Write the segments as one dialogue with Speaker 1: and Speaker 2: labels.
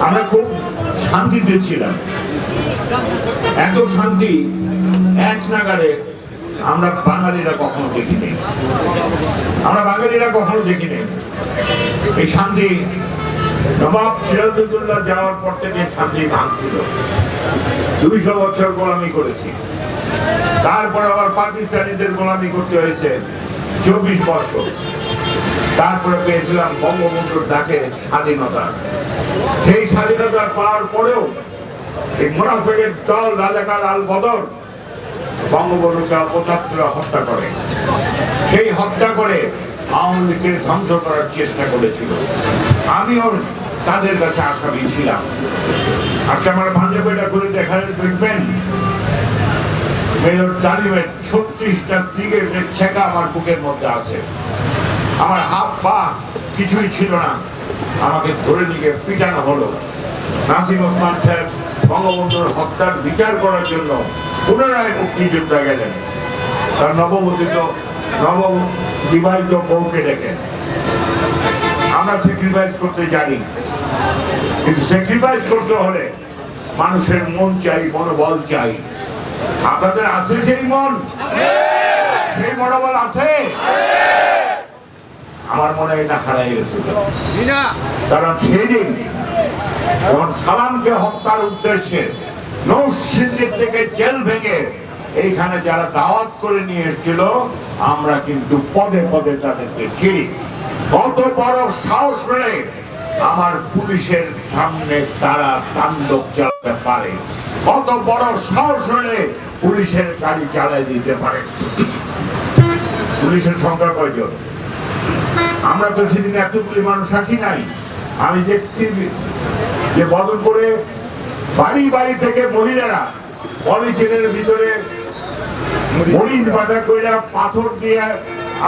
Speaker 1: আমরা খুব শান্তিতে ছিলাম, এত শান্তি এক নাগারে আমরা বাঙালিরা কখনো দেখিনি, এই শান্তি নবাব সিরাজউদ্দৌলা যাওয়ার পর থেকে শান্তি ভাঙছিল। 200 বছর গোলামি করেছি, তারপর আবার পাকিস্তানিদের গোলামি করতে হয়েছে 24 বছর, তারপরে পেয়েছিলাম বঙ্গবন্ধুর ডাকে স্বাধীনতা। সেই স্বাধীনতা পাওয়ার পরেও এই মুনাফিকের দল রাজাকার আল বদর বঙ্গবন্ধুকে 75 হত্যা করে, সেই হত্যা করে আওয়ামী লীগের ধ্বংস করার চেষ্টা করেছিল। আমিও তাদের কাছে আসামি ছিলাম। আজকে আমার পাঞ্জাবিটা করে দেখবেন মেজর তালিমের 36টা সিগারেটের ছেঁকা আমার বুকের মধ্যে আছে। আমার হাত পা কিছুই ছিল না, আমাকে ধরে নিয়ে পিটানো হলো। নাসিম ওসমান সাহেব বঙ্গবন্ধুর হত্যার বিচার করার জন্য পুনরায় মুক্তিযোদ্ধা গেলেন, তার নববিবাহিত বউকে ডেকে। আমরা স্যাক্রিফাইস করতে জানি, কিন্তু স্যাক্রিফাইস করতে হলে মানুষের মন চাই, মনোবল চাই। আপনাদের আছে সেই মন, সেই মনোবল আছে? আমার মনে হয় না হারাই গেছিল। কারণ সেদিন যখন সালামকে হত্যার উদ্দেশ্যে নৌসিন্দির থেকে জেল ভেঙে এইখানে যারা দাওয়াত করে নিয়ে এসেছিল, আমরা কিন্তু পদে পদে তাদেরকে চিনি। কত বড় সাহস হলে আমার পুলিশের সামনে তারা তাণ্ডব চালাতে পারে, কত বড় সাহস হলে পুলিশের গাড়ি চালাই দিতে পারে। পুলিশের সংখ্যা কয়জন? আমরা তো সেদিন এতগুলি মানুষ আসি নাই। আমি দেখছি যে বদলপুরে বাড়ি বাড়ি থেকে মহিলারা পলিথিনের ভিতরে হরিণ বাঁধা কইরা পাথর দিয়ে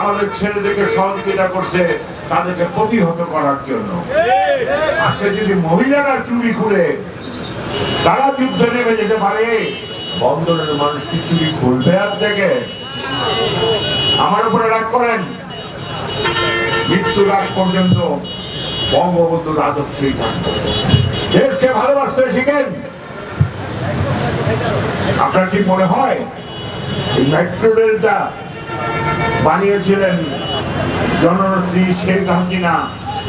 Speaker 1: আমাদের ছেলেদেরকে সহযোগিতা করছে, তাদেরকে প্রতিহত করার জন্য। আজকে যদি মহিলারা চুরি খুলে তারা যুদ্ধে নেমে যেতে পারে, বন্দরের মানুষ কি চুরি খুলবে? আর থেকে আমার উপরে রাগ করেন, মৃত্যুর আগ পর্যন্ত বঙ্গবন্ধুর আদর্শই থাকবে। দেশকে ভালোবাসতে শিখেন। আপনার কি মনে হয় এই মেট্রো রেলটা বানিয়েছিলেন জননেত্রী শেখ হাসিনা,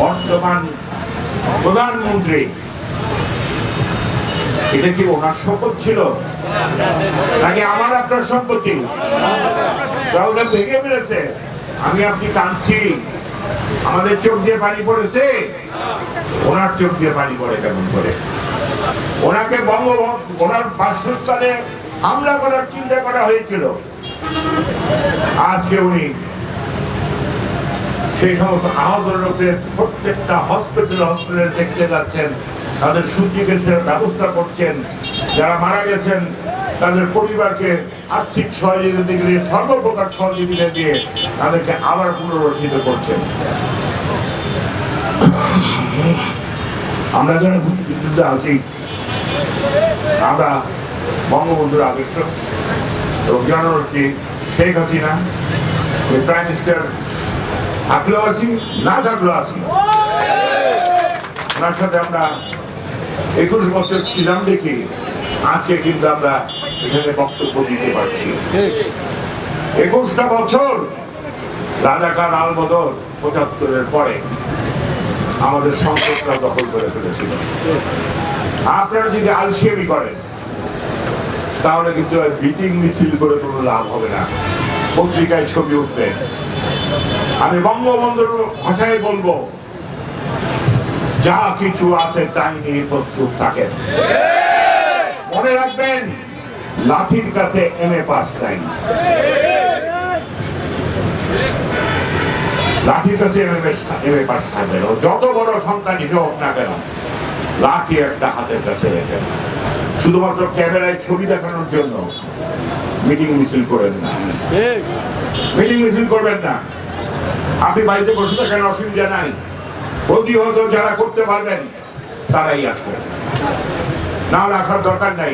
Speaker 1: বর্তমান প্রধানমন্ত্রী? এটা কি ওনার সম্পদ ছিল নাকি আমার আপনার সম্পত্তি? তাহলে ভেঙে ফেলেছে, আমি আপনি কাঁদছি, আমাদের চোখ দিয়ে পানি পড়েছে, ওনার চোখ দিয়ে পানি পড়ে কেমন করে? ওনাকে ওনার বাসস্থানে হামলা করার চিন্তা করা হয়েছিল। আজকে উনি সেই সমস্ত আহত লোকের প্রত্যেকটা হসপিটালে দেখতে যাচ্ছেন, তাদের চিকিৎসার ব্যবস্থা করছেন, যারা মারা গেছেন তাদের পরিবারকে আর্থিক সহযোগিতা দিয়ে, সর্বপ্রকার সহযোগিতা দিয়ে তাদেরকে আবার পুনর্বাসিত করছেন। আমরা যারা মুক্তিযুদ্ধে আছি, আমরা বঙ্গবন্ধুর আদর্শ এবং জননেত্রী শেখ হাসিনা প্রাইম মিনিস্টার থাকলেও আছি, না থাকলেও আছি, ওনার সাথে আমরা 21 বছর ছিলাম দেখি আজকে কিন্তু আমরা এখানে বক্তব্য দিতে পারছি। 21টা বছর রাজাকার আল বদর 75-এর পরে আমাদের সম্পদটা দখল করে ফেলেছিল। আপনারা যদি আলসেমি করেন তাহলে কিন্তু মিটিং মিছিল করে কোনো লাভ হবে না, পত্রিকায় ছবি উঠবে। আমি বঙ্গবন্ধুর ভাষায় বলবো, যা কিছু আছে তাই নিয়ে প্রস্তুত থাকেন। মনে রাখবেন, লাঠির কাছে MA পাস নাই, লাঠির কাছে MA পাস থাকবে। যত বড় সন্তান হিসেবে হোক না কেন, লাঠি একটা হাতের কাছে রেখে শুধুমাত্র ক্যামেরায় ছবি দেখানোর জন্য মিটিং মিছিল করেন না, মিটিং মিছিল করবেন না। আপনি বাড়িতে বসে থাকেন, অসুবিধা নাই। প্রতিহত যারা করতে পারবেন তারাই আসবেন, না হলে আসার দরকার নাই।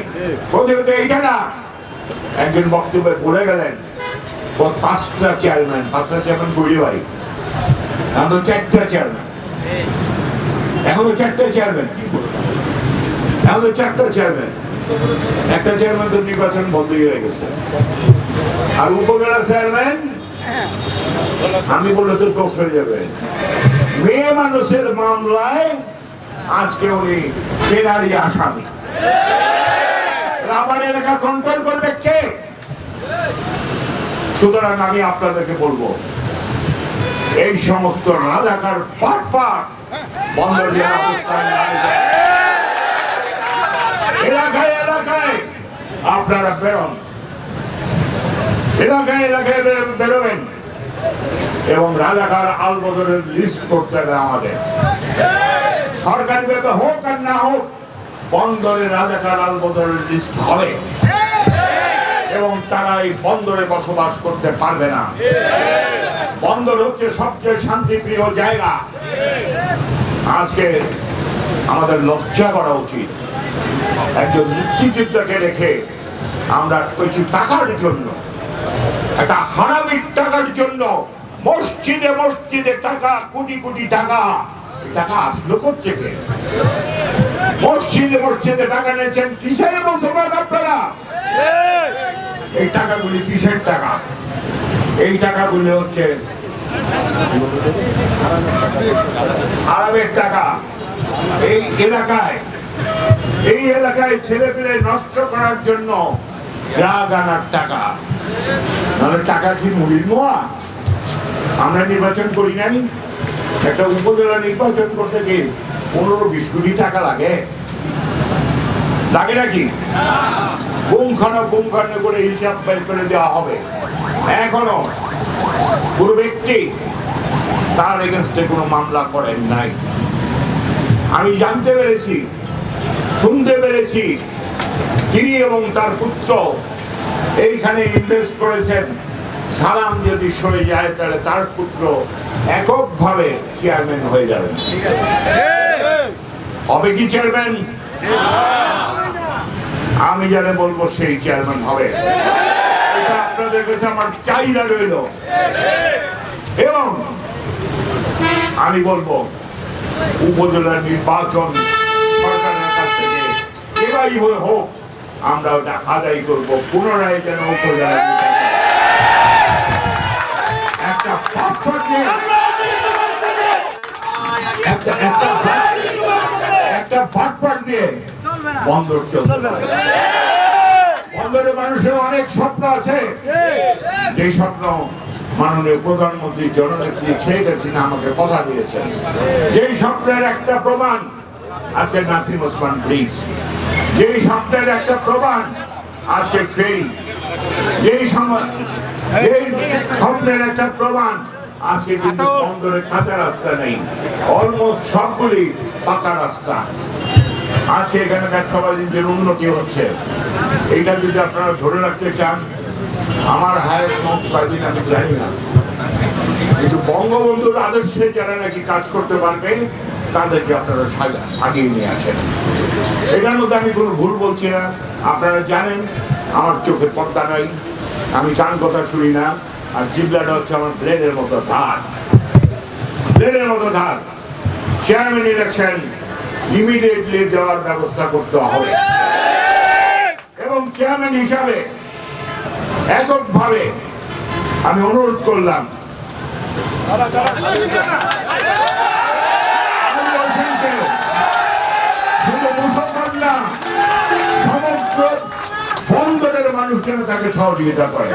Speaker 1: প্রতিহত এইটা না, একজন বক্তব্যে বলে গেলেন 5টা চেয়ারম্যান, 5টা চেয়ারম্যান বুড়ি ভাই, এখন তো 4টা চেয়ারম্যান, এখনো 4টা চেয়ারম্যান। কি করবেন? এখন তো 4টা চেয়ারম্যান, একটা চেয়ারম্যান তো নির্বাচন বন্ধই হয়ে গেছে। আর উপজেলা চেয়ারম্যান আমি বললে তো দোষ হয়ে যাবে। মেয়ে মানুষের মামলায় আজকে উনি সেনারি আসামি। আমার এলাকা কন্ট্রোল করবে কে? সুতরাং আমি আপনাদেরকে বলবো, এই সমস্ত রাজাকার পাট বন্দর এলাকায় এলাকায় আপনারা বেরোন, এলাকায় এলাকায় বেরোবেন এবং রাজাকার আলবদরের লিস্ট করতে হবে আমাদের। সরকারি ব্যাপার হোক আর না হোক, বন্দরে রাজাকার আলবদরের লিস্ট হবে এবং তারা এই বন্দরে বসবাস করতে পারবে না। বন্দর হচ্ছে সবচেয়ে শান্তিপ্রিয় জায়গা। আজকে আমাদের লজ্জা করা উচিত, একজন মুক্তিযোদ্ধাকে রেখে আমরা কিছু টাকার জন্য, একটা হারামির টাকার জন্য মসজিদে মসজিদে টাকা, কোটি কোটি টাকা, টাকা আসলো কোথেকে? মসজিদে মসজিদে টাকা নিয়েছেন কিসের মুসলমান আপনারা? এই টাকাগুলি কিসের টাকা? এই টাকাগুলি হচ্ছে হারামের টাকা। এই এলাকায় ছেলে পেলে নষ্ট করার জন্য রাগ আনার টাকা। তাহলে টাকা কি মুড়ির মোয়া? আমরা নির্বাচন করি নাই? একটা উপজেলা নির্বাচন করতে গিয়ে 15-20 কোটি টাকা লাগে নাকি? পুঙ্খানু করে হিসাব বের করে দেওয়া হবে। এখনো কোনো ব্যক্তি তার এগেনস্টে কোনো মামলা করেন নাই। আমি জানতে পেরেছি, শুনতে পেরেছি, তিনি এবং তার পুত্র এইখানে ইনভেস্ট করেছেন। সালাম যদি সরে যায় তাহলে তার পুত্র এককভাবে চেয়ারম্যান হয়ে যাবেন। হবে কি চেয়ারম্যান? আমি জানে বলবো সেই চেয়ারম্যান হবে। এটা আপনাদের কাছে আমার চাহিদা রইল। এবং আমি বলবো উপজেলার নির্বাচন সরকারের কাছ থেকে যেভাবেই হোক আমরা ওটা আদায় করবো। পুনরায় যেন উপজেলা একটা ফাটফাট দিয়ে বন্দর চলবে। বন্দরের মানুষের অনেক স্বপ্ন আছে, যে স্বপ্ন মাননীয় প্রধানমন্ত্রী জননেত্রী শেখ হাসিনা আমাকে কথা দিয়েছেন। যেই স্বপ্নের একটা প্রমাণ আজকে নাসিম ওসমান ব্রিজ, যেই স্বপ্নের একটা প্রমাণ আজকে ফেরি, যেই স্বপ্নের একটা প্রমাণ আজকে কিন্তু বন্দরে কাঁচা রাস্তা নেই, অলমোস্ট সবগুলি পাকা রাস্তা। আজকে এখানে ব্যবসা বাণিজ্যের উন্নতি হচ্ছে। এইটা যদি আপনারা ধরে রাখতে চান, আমার হায়াত কয়দিন আমি জানি না, কিন্তু বঙ্গবন্ধুর আদর্শে যারা নাকি কাজ করতে পারবে তাদেরকে আপনারা আগিয়ে নিয়ে আসেন। এটার মধ্যে আমি কোনো ভুল বলছি না। আপনারা জানেন আমার চোখে পর্দা নাই, আমি কান কথা শুনি না, আর জিবলাটা হচ্ছে আমার ব্রেনের মতো ধার, ব্রেনের মতো ধার। চেয়ারম্যান ইলেকশন ইমিডিয়েটলি দেওয়ার ব্যবস্থা করতে হবে এবং চেয়ারম্যান হিসাবে এককভাবে আমি অনুরোধ করলাম শুধু মুসলমান না, সমগ্র বন্দরের মানুষ যেন তাকে সহযোগিতা করে।